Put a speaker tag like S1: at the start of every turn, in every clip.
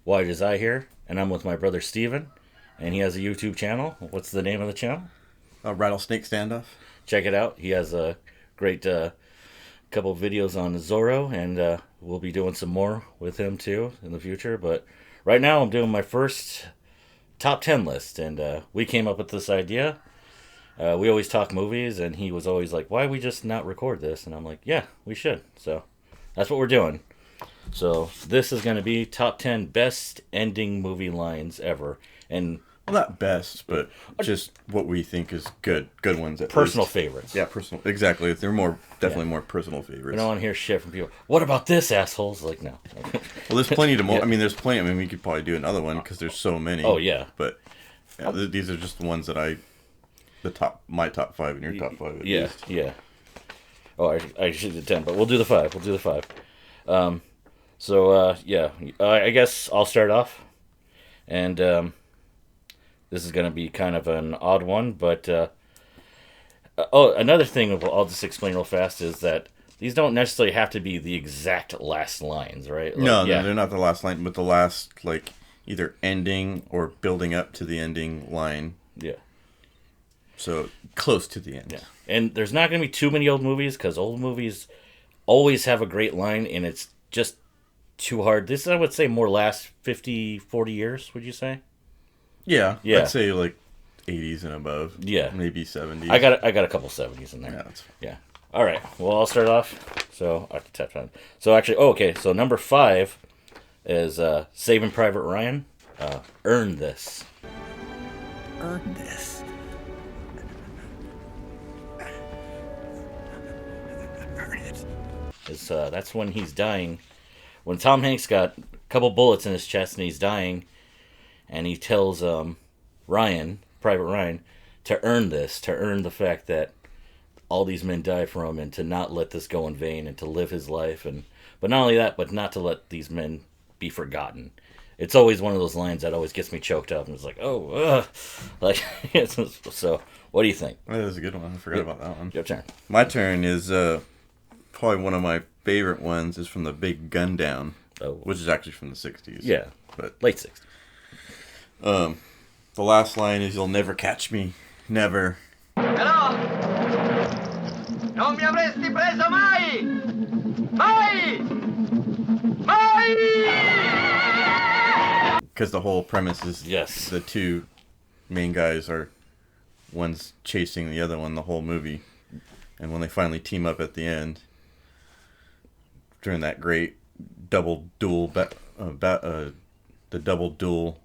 S1: Why Is I Here? And I'm with my brother Steven, and he has a YouTube channel. What's the name of the channel?
S2: A rattlesnake standoff.
S1: Check it out. He has a great couple of videos on Zorro, and we'll be doing some more with him too in the future. But right now, I'm doing my first top 10 list, and we came up with this idea. We always talk movies, and he was always like, why we just not record this? And I'm like, yeah, we should. So that's what we're doing. So this is going to be top 10 best ending movie lines ever. And
S2: Well, not best, but just what we think is good ones. At
S1: personal
S2: least.
S1: favorites.
S2: Yeah, personal. Exactly. They're definitely more personal favorites.
S1: We don't want to hear shit from people. What about this, assholes? Like, no.
S2: Well, there's plenty to.
S1: Yeah.
S2: I mean, there's plenty. I mean, we could probably do another one because there's so many.
S1: Oh, yeah.
S2: But yeah, these are just the ones that my top 5 and your top 5. At least.
S1: Yeah. Oh, I should do 10, but we'll do the 5. I guess I'll start off. And this is going to be kind of an odd one, but another thing I'll just explain real fast is that these don't necessarily have to be the exact last lines, right? Like,
S2: No, they're not the last line, but the last, like, either ending or building up to the ending line.
S1: Yeah.
S2: So, close to the end.
S1: Yeah. And there's not going to be too many old movies, because old movies always have a great line, and it's just too hard. This, I would say, more last 50, 40 years, would you say?
S2: Yeah.
S1: Yeah.
S2: I'd say, like, 80s and above.
S1: Yeah.
S2: Maybe 70s.
S1: I got a couple 70s in there.
S2: Yeah, that's fine.
S1: Yeah. All right. Well, I'll start off. So, I have to tap on. So, actually, okay. So, number 5 is Saving Private Ryan. Earn This.
S2: Earn this. Earn it.
S1: That's when he's dying. When Tom Hanks got a couple bullets in his chest and he's dying, and he tells Private Ryan, to earn this, to earn the fact that all these men died for him, and to not let this go in vain, and to live his life, but not only that, but not to let these men be forgotten. It's always one of those lines that always gets me choked up, and it's like, like, so, what do you think?
S2: That is a good one. I forgot about that one.
S1: Your turn.
S2: My turn is probably one of my favorite ones is from The Big Gun Down, which is actually from the 60s.
S1: Yeah,
S2: but
S1: late 60s.
S2: The last line is, "You'll never catch me, never."
S3: Però non mi avresti preso mai! Mai! Mai!
S2: Because the whole premise is
S1: Yes.
S2: the two main guys are one's chasing the other one the whole movie, and when they finally team up at the end during that great double duel, the double duel.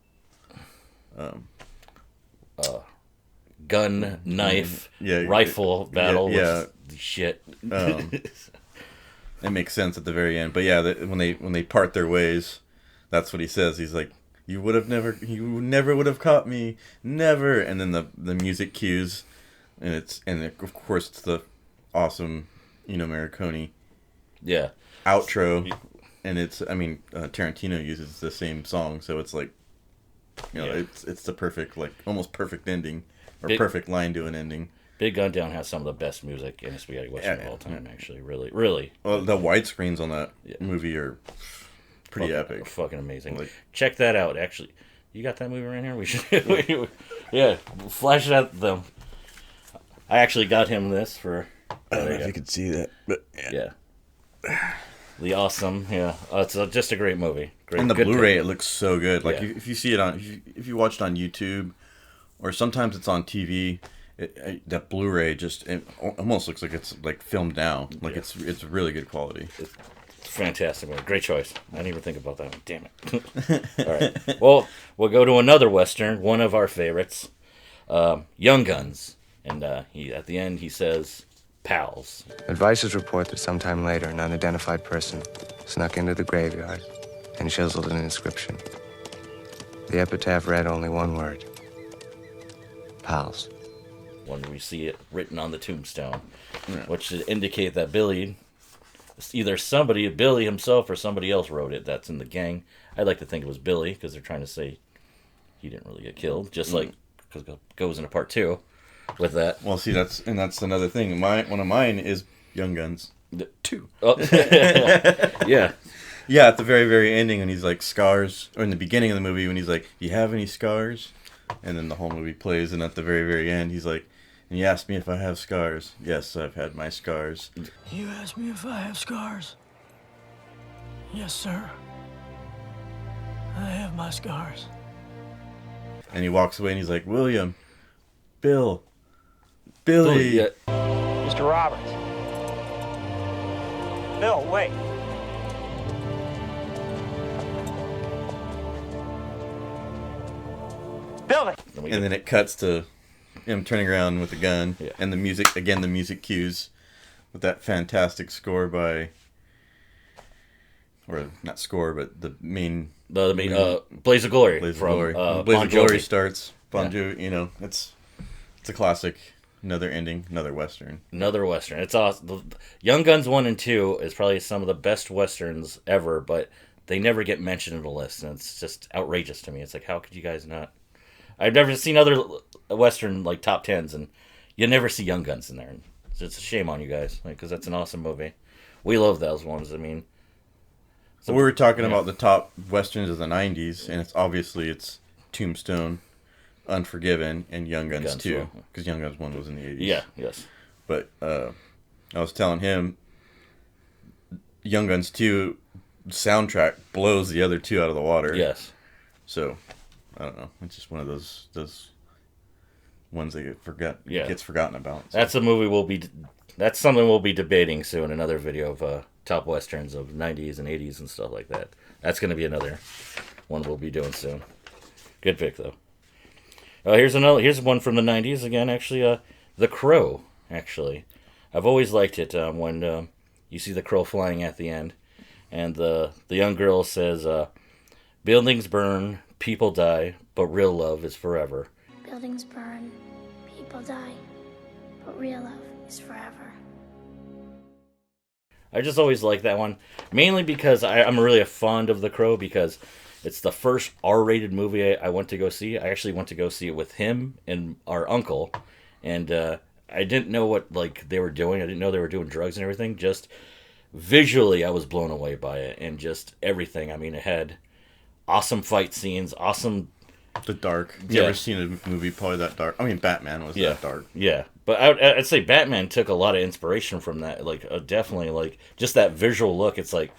S1: Gun, knife, rifle battle.
S2: Yeah.
S1: Shit.
S2: It makes sense at the very end, but yeah, when they part their ways, that's what he says. He's like, you never would have caught me, never. And then the music cues, and of course it's the awesome Morricone
S1: Yeah.
S2: outro, and Tarantino uses the same song, so it's like, it's the perfect, like, almost perfect ending, or perfect line to an ending.
S1: Big Gun Down has some of the best music in a spaghetti western of all time, actually. Really, really.
S2: Well, the widescreens on that movie are pretty epic.
S1: Fucking amazing.
S2: Like,
S1: check that out, actually. You got that movie right here? We should... yeah, flash it at them. I actually got him this for...
S2: I don't know if you could see that, but...
S1: Yeah. The awesome, yeah. It's just a great movie.
S2: And the Blu-ray, it looks so good. Like, if you see it if you watch it on YouTube, or sometimes it's on TV... that Blu-ray it almost looks like it's like filmed now. Like it's really good quality.
S1: It's fantastic movie. Great choice. I didn't even think about that one. Damn it. All right. Well, we'll go to another Western, one of our favorites, Young Guns. And at the end he says, "Pals."
S4: Advisors report that sometime later an unidentified person snuck into the graveyard and chiseled an inscription. The epitaph read only one word: "Pals."
S1: When we see it written on the tombstone, which should indicate that Billy himself or somebody else wrote it that's in the gang. I'd like to think it was Billy, because they're trying to say he didn't really get killed, just like because it goes into part 2 with that.
S2: Well, see, that's another thing. One of mine is Young Guns 2.
S1: Oh. Yeah.
S2: Yeah, at the very, very ending when he's like, scars, or in the beginning of the movie when he's like, "Do you have any scars?" And then the whole movie plays, and at the very, very end he's like, "And you asked me if I have scars. Yes, I've had my scars."
S5: You asked me if I have scars. Yes, sir. I have my scars.
S2: And he walks away and he's like, "William, Bill, Billy."
S1: Yeah.
S5: Mr. Roberts. Bill, wait. Billy!
S2: And then it cuts to him turning around with the gun,
S1: Yeah.
S2: and the music, again, the music cues with that fantastic score by, or not score, but the main
S1: Blaze of Glory
S2: Blaze of
S1: from
S2: Glory. When
S1: Bon
S2: Blaze of Glory
S1: Jovi.
S2: starts. Bon Jovi, you know, it's a classic. Another ending, another Western.
S1: Another Western. It's awesome. The Young Guns 1 and 2 is probably some of the best Westerns ever, but they never get mentioned in the list, and it's just outrageous to me. It's like, how could you guys not? I've never seen other Western, like, top 10s, and you never see Young Guns in there. And it's a shame on you guys, because that's an awesome movie. We love those ones. I mean...
S2: So we were talking about the top Westerns of the 90s, and it's Tombstone, Unforgiven, and Young Guns 2, because Young Guns 1 was in the 80s.
S1: Yeah, yes.
S2: But I was telling him, Young Guns 2 soundtrack blows the other two out of the water.
S1: Yes.
S2: So, I don't know. It's just one of those ones that
S1: Yeah.
S2: gets forgotten about. So.
S1: That's a movie that's something we'll be debating soon, another video of top Westerns of 90s and 80s and stuff like that. That's going to be another one we'll be doing soon. Good pick, though. Here's one from the 90s again, actually. The Crow, actually. I've always liked it when you see the crow flying at the end. And the young girl says, buildings burn, people die, but real love is forever.
S6: Buildings burn, people die, but real love is forever.
S1: I just always like that one, mainly because I'm really fond of The Crow, because it's the first R-rated movie I went to go see. I actually went to go see it with him and our uncle, and I didn't know what they were doing. I didn't know they were doing drugs and everything. Just visually, I was blown away by it, and just everything. I mean, it had awesome fight scenes, awesome...
S2: The dark. You ever seen a movie probably that dark? I mean, Batman was that dark.
S1: Yeah, but I'd say Batman took a lot of inspiration from that. Definitely, just that visual look. It's like,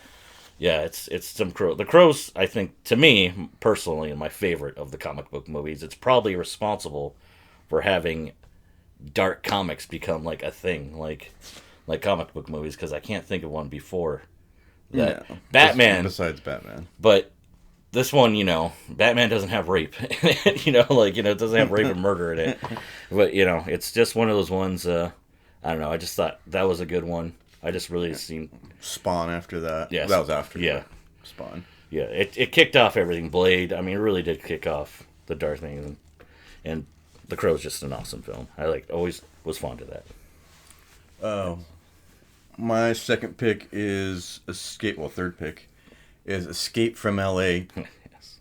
S1: yeah, it's some Crow. The Crow's, I think, to me personally, my favorite of the comic book movies. It's probably responsible for having dark comics become a thing, like comic book movies, because I can't think of one before that.
S2: No,
S1: Batman,
S2: besides Batman,
S1: but. This one, Batman doesn't have rape. It doesn't have rape and murder in it. But, it's just one of those ones, I don't know, I just thought that was a good one. I just really seen...
S2: Spawn after that.
S1: Yes.
S2: That was after Spawn.
S1: Yeah, it kicked off everything. Blade, I mean, it really did kick off the dark thing. And The Crow's just an awesome film. I always was fond of that.
S2: My second pick is third pick is Escape from L.A.
S1: Yes.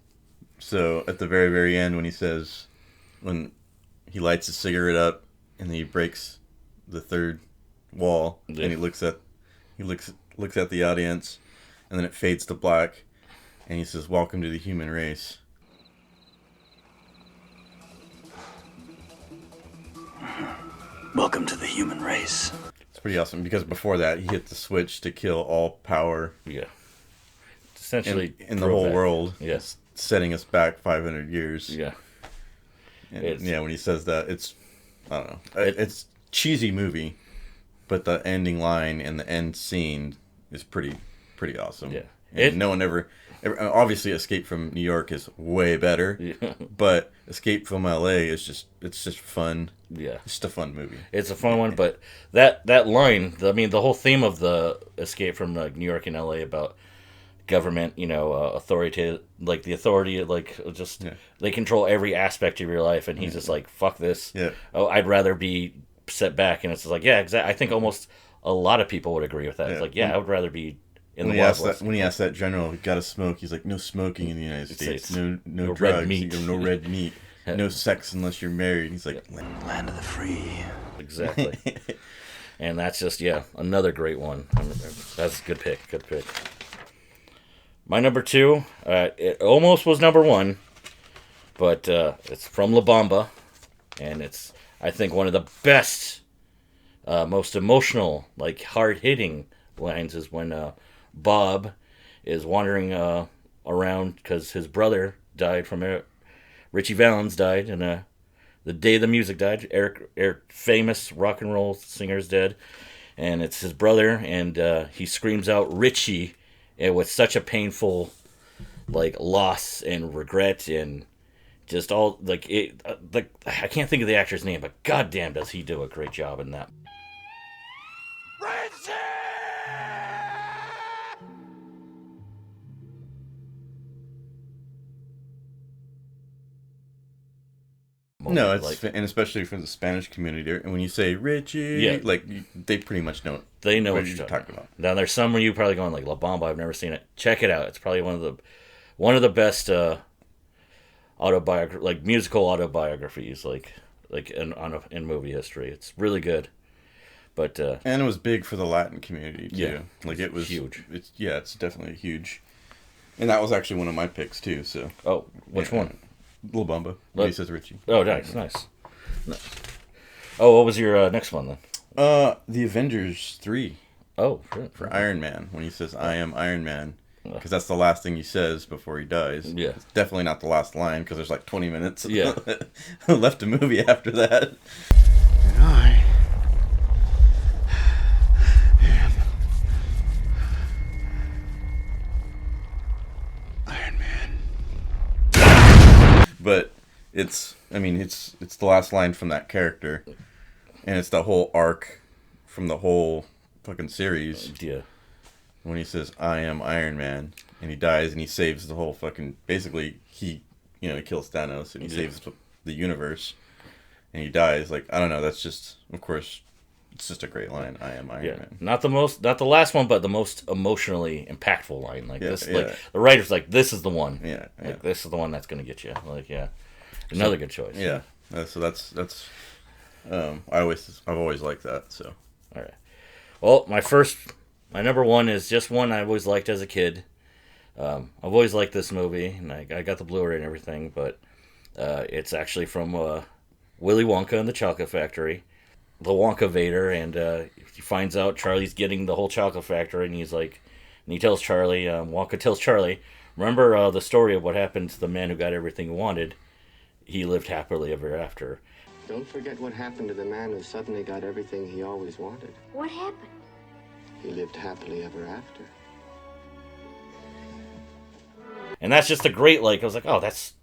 S2: So at the very, very end when he lights a cigarette up and he breaks the third wall and he looks at the audience, and then it fades to black and he says, "Welcome to the human race."
S5: Welcome to the human race.
S2: It's pretty awesome because before that he hit the switch to kill all power.
S1: Yeah. Essentially
S2: in the whole world.
S1: Yes.
S2: Setting us back 500 years.
S1: Yeah.
S2: And, when he says that, it's, I don't know, it's cheesy movie, but the ending line and the end scene is pretty awesome.
S1: Yeah.
S2: And no one ever, obviously Escape from New York is way better, but Escape from LA is just fun.
S1: Yeah.
S2: It's just a fun movie.
S1: It's a fun one, but that line, the whole theme of the Escape from New York and LA about government, authoritative, the authority, they control every aspect of your life, and he's just like, fuck this.
S2: Yeah.
S1: Oh, I'd rather be set back, and it's just like, yeah, exactly. I think almost a lot of people would agree with that. It's like, yeah, I would rather be in the Wild West.
S2: When he asked that general, "Got to smoke?" He's like, "No smoking in the United States. No drugs.
S1: Red meat.
S2: No red meat. No sex unless you're married." He's like,
S5: Land of the free.
S1: Exactly. And that's just, another great one. That's a good pick. Good pick. My number 2, it almost was number 1, but it's from La Bamba, and it's, I think, one of the best, most emotional, like hard-hitting lines is when Bob is wandering around because his brother died from it. Richie Valens died, and the day the music died. Eric, famous rock and roll singer, is dead, and it's his brother, and he screams out Richie, and with such a painful, like, loss and regret and just all like it. Like, I can't think of the actor's name, but goddamn, does he do a great job in that.
S2: No, it's
S1: like,
S2: and especially for the Spanish community. And when you say Richie,
S1: Yeah.
S2: like they pretty much know.
S1: they know
S2: what
S1: what you're
S2: talking about.
S1: Now there's some where you probably going like La Bamba. I've never seen it. Check it out. It's probably one of the best like musical autobiographies, like in movie history. It's really good. But
S2: And it was big for the Latin community too.
S1: Yeah,
S2: Like it was
S1: huge.
S2: It's definitely huge. And that was actually one of my picks too. So
S1: which
S2: Yeah.
S1: one?
S2: Lil Bamba.
S1: Look-
S2: He says Richie.
S1: Oh, nice. Oh, what was your next one then?
S2: The Avengers 3
S1: Oh, shit.
S2: for Iron Man when he says I am Iron Man, because that's the last thing he says before he dies.
S1: Yeah.
S2: It's definitely not the last line because there's like 20 minutes
S1: Yeah.
S2: left a movie after that.
S4: And I am Iron Man.
S2: But it's the last line from that character, and it's the whole arc from the whole fucking series
S1: Yeah.
S2: when he says I am Iron Man, and he dies and he saves the whole fucking, basically he kills Thanos and he saves the universe, and he dies. Like, I don't know, that's just, of course, it's just a great line. I am Iron Man.
S1: Not the last one, but the most emotionally impactful line. Like this,
S2: yeah.
S1: like the writer's like, this is the one.
S2: Yeah, yeah.
S1: Like this is the one that's gonna get you. Like, yeah, another good choice.
S2: Yeah. So that's I've always liked that. So
S1: All right. Well, my number 1 is just one I always liked as a kid. I've always liked this movie, and I got the Blu-ray and everything, but it's actually from Willy Wonka and the Chocolate Factory. The Wonka Vader, and he finds out Charlie's getting the whole chocolate factory, and he tells Charlie, Wonka tells Charlie, remember the story of what happened to the man who got everything he wanted? He lived happily ever after.
S7: Don't forget what happened to the man who suddenly got everything he always wanted.
S6: What happened?
S7: He lived happily ever after.
S1: And that's just a great, like, I was like, oh, that's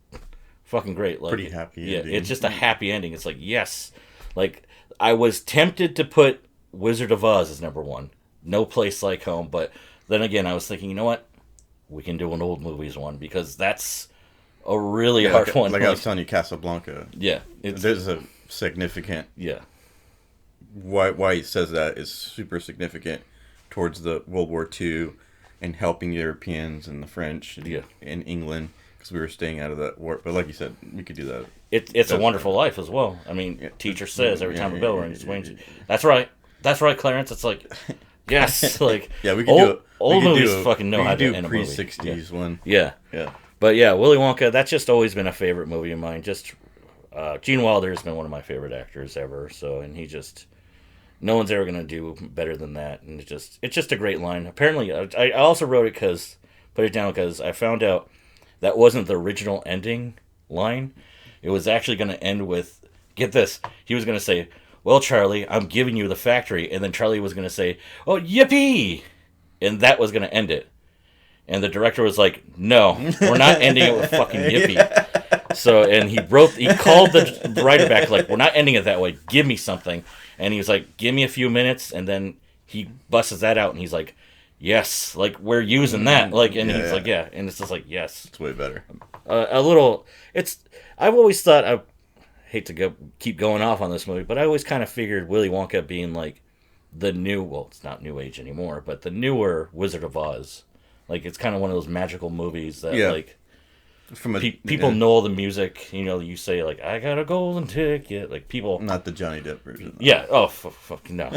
S1: fucking great. Like,
S2: pretty happy ending.
S1: It's just a happy ending. It's like, yes. Like, I was tempted to put Wizard of Oz as number 1. No Place Like Home. But then again, I was thinking, you know what? We can do an old movies one, because that's a really hard one.
S2: Like I was telling you, Casablanca.
S1: Yeah.
S2: There's a significant...
S1: Yeah.
S2: Why he says that is super significant towards the World War II and helping Europeans and the French in England, because we were staying out of that war. But like you said, we could do that.
S1: It's a Wonderful Life as well. I mean, teacher says every time a bell rings, that's right. That's right, Clarence. It's like, yes. Like,
S2: Yeah, we could do it.
S1: Old movies fucking know how to end a movie.
S2: pre-60s one.
S1: Yeah.
S2: Yeah.
S1: But yeah, Willy Wonka, that's just always been a favorite movie of mine. Just Gene Wilder has been one of my favorite actors ever. So, and no one's ever gonna do better than that. And it's just a great line. Apparently, I also wrote it put it down because I found out that wasn't the original ending line. It was actually gonna end with, get this, he was gonna say, "Well, Charlie, I'm giving you the factory," and then Charlie was gonna say, "Oh, yippee!" and that was gonna end it. And the director was like, "No, we're not ending it with fucking yippee." Yeah. So, and he called the writer back, like, "We're not ending it that way. Give me something." And he was like, "Give me a few minutes." And then he busts that out, and he's like, "Yes, like, we're using that." Like, and he's like, "Yeah." And it's just like, yes.
S2: It's way better.
S1: I've always thought, I hate to keep going off on this movie, but I always kind of figured Willy Wonka being like it's not New Age anymore, but the newer Wizard of Oz. Like, it's kind of one of those magical movies that, like, people know the music. You say, like, "I got a golden ticket." Like, people...
S2: Not the Johnny Depp version. Though.
S1: Yeah. Oh, fuck, no.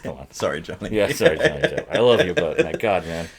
S1: Come on.
S2: Sorry, Johnny.
S1: Yeah, sorry, Johnny Depp. I love you, but, my God, man.